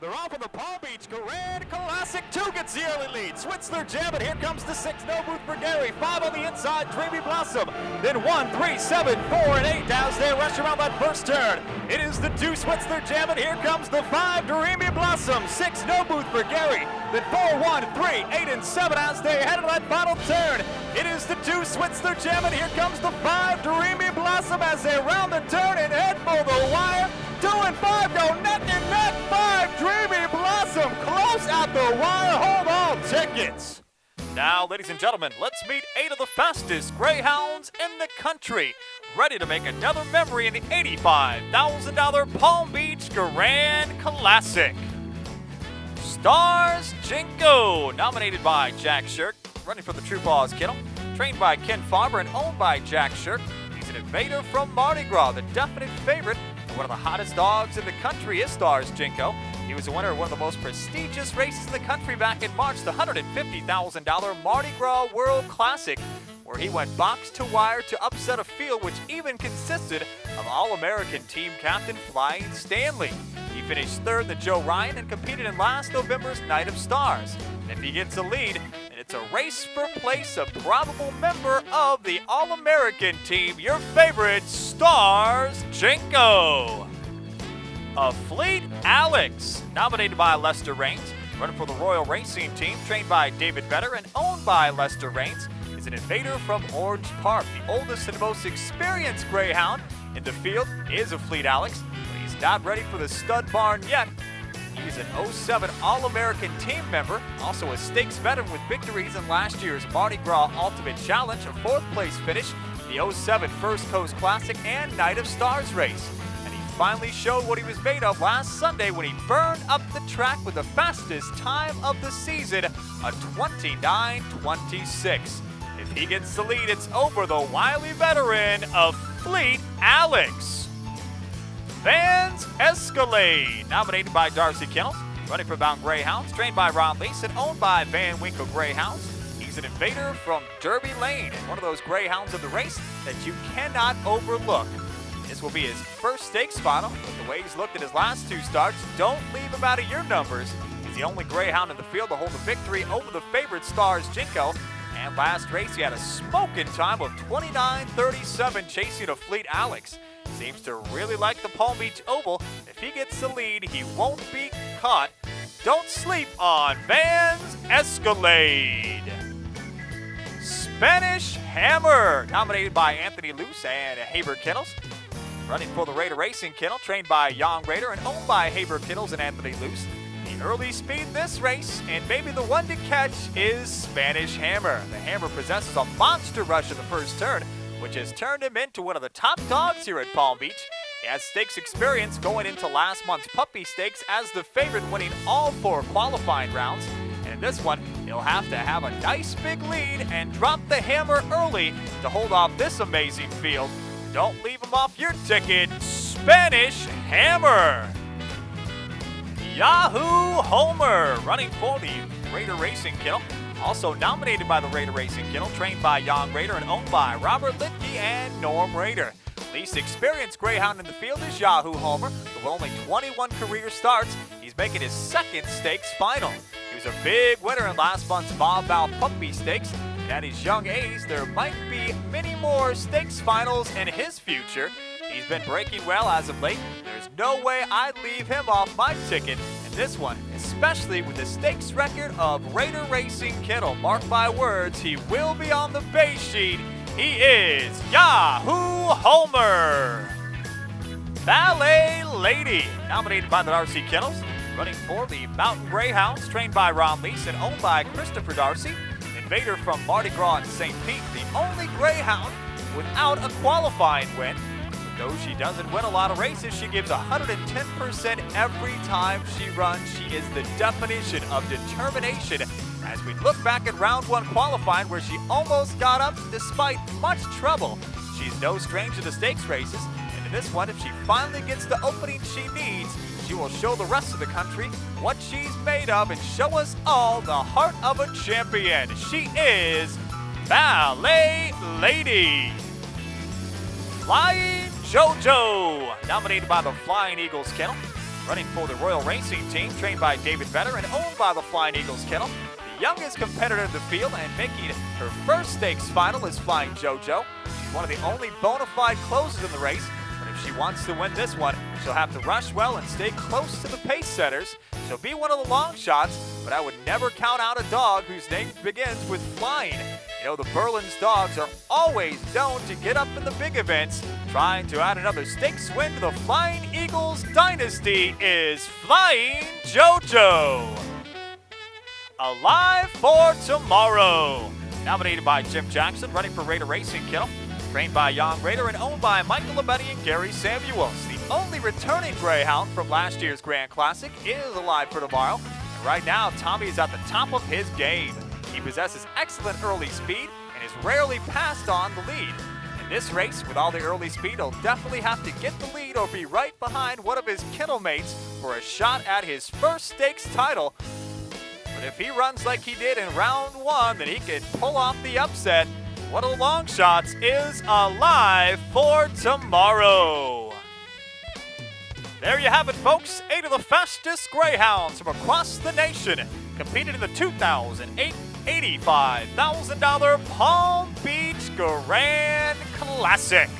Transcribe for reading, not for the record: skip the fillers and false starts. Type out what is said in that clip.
They're off of the Palm Beach Grand Classic. 2 gets the early lead. Switzler Jam, and here comes the 6. No Booth for Gary. 5 on the inside. Dreamy Blossom. Then 1, 3, 7, 4, and 8 as they rush around that first turn. It is the 2 Switzler Jam, and here comes the 5 Dreamy Blossom. 6 No Booth for Gary. Then 4, 1, 3, 8, and 7 as they head into that final turn. It is the 2 Switzler Jam, and here comes the 5 Dreamy Blossom as they round the turn and head for the wire. 2 and 5 go neck and neck. 5 Dreamy Blossom close at the wire. Hold all tickets. Now, ladies and gentlemen, let's meet 8 of the fastest Greyhounds in the country, ready to make another memory in the $85,000 Palm Beach Grand Classic. Stars Jinko, nominated by Jack Shirk, running for the True Paws Kennel, trained by Ken Farber and owned by Jack Shirk. He's an invader from Mardi Gras, the definite favorite. One of the hottest dogs in the country is Stars Jinko. He was the winner of one of the most prestigious races in the country back in March, the $150,000 Mardi Gras World Classic, where he went box to wire to upset a field which even consisted of All-American team captain Flying Stanley. He finished 3rd in the Joe Ryan and competed in last November's Night of Stars. And if he gets a lead, then it's a race for place, a probable member of the All-American team, your favorite, Stars Jinko. A Fleet Alex, nominated by Lester Raines, running for the Royal Racing Team, trained by David Vetter and owned by Lester Raines, is an invader from Orange Park. The oldest and most experienced Greyhound in the field is a Fleet Alex, but he's not ready for the stud barn yet. He's an 07 All-American team member, also a stakes veteran with victories in last year's Mardi Gras Ultimate Challenge, a 4th place finish, the 07 First Coast Classic and Night of Stars race. And he finally showed what he was made of last Sunday when he burned up the track with the fastest time of the season, a 29:26. If he gets the lead, it's over the wily veteran of Fleet Alex. Vans Escalade, nominated by Darcy Kennels, running for Bound Greyhounds, trained by Ron Lease and owned by Van Winkle Greyhounds. He's an invader from Derby Lane and one of those Greyhounds of the race that you cannot overlook. This will be his first stakes final, but the way he's looked at his last 2 starts, don't leave him out of your numbers. He's the only Greyhound in the field to hold a victory over the favorite Stars Jinko. And last race, he had a smoking time of 29:37 chasing a Fleet Alex. Seems to really like the Palm Beach Oval. If he gets the lead, he won't be caught. Don't sleep on Vans Escalade. Spanish Hammer, nominated by Anthony Luce and Haber Kennels. Running for the Raider Racing Kennel, trained by Young Raider and owned by Haber Kennels and Anthony Luce. The early speed in this race, and maybe the one to catch, is Spanish Hammer. The Hammer possesses a monster rush in the first turn, which has turned him into one of the top dogs here at Palm Beach. He has stakes experience going into last month's Puppy Stakes as the favorite, winning all 4 qualifying rounds. And in this one, he'll have to have a nice big lead and drop the hammer early to hold off this amazing field. Don't leave him off your ticket, Spanish Hammer. Yahoo Homer, running for the Raider Racing Kennel. Also nominated by the Raider Racing Kennel, trained by Young Raider and owned by Robert Litke and Norm Raider. Least experienced Greyhound in the field is Yahoo Homer. With only 21 career starts, he's making his 2nd stakes final. He was a big winner in last month's Bob Bow Puppy Stakes. And at his young age, there might be many more stakes finals in his future. He's been breaking well as of late. There's no way I'd leave him off my ticket in this one, especially with the stakes record of Raider Racing Kennel. Mark my words, he will be on the base sheet. He is Yahoo Homer. Ballet Lady, nominated by the Darcy Kennels, running for the Mountain Greyhounds, trained by Ron Lease and owned by Christopher Darcy. Invader from Mardi Gras in St. Pete, the only Greyhound without a qualifying win. Though she doesn't win a lot of races, she gives 110% every time she runs. She is the definition of determination. As we look back at round 1 qualifying, where she almost got up despite much trouble. She's no stranger to stakes races, and in this one, if she finally gets the opening she needs, she will show the rest of the country what she's made of and show us all the heart of a champion. She is Ballet Lady. Flying JoJo, nominated by the Flying Eagles Kennel, running for the Royal Racing Team, trained by David Vedder and owned by the Flying Eagles Kennel. The youngest competitor in the field and making her first stakes final is Flying JoJo. She's one of the only bona fide closers in the race, but if she wants to win this one, she'll have to rush well and stay close to the pace setters. She'll be one of the long shots, but I would never count out a dog whose name begins with Flying. You know, the Berlin's dogs are always known to get up in the big events. Trying to add another stakes win to the Flying Eagles dynasty is Flying JoJo. Alive for Tomorrow. Nominated by Jim Jackson, running for Raider Racing Kennel. Trained by Young Raider and owned by Michael Lebetti and Gary Samuels. The only returning Greyhound from last year's Grand Classic is Alive for Tomorrow. And right now, Tommy is at the top of his game. He possesses excellent early speed and is rarely passed on the lead. In this race, with all the early speed, he'll definitely have to get the lead or be right behind one of his kennel mates for a shot at his first stakes title. But if he runs like he did in round one, then he can pull off the upset. One of the long shots is Alive for Tomorrow. There you have it, folks. 8 of the fastest Greyhounds from across the nation competed in the 2008 $85,000 Palm Beach Grand Classic.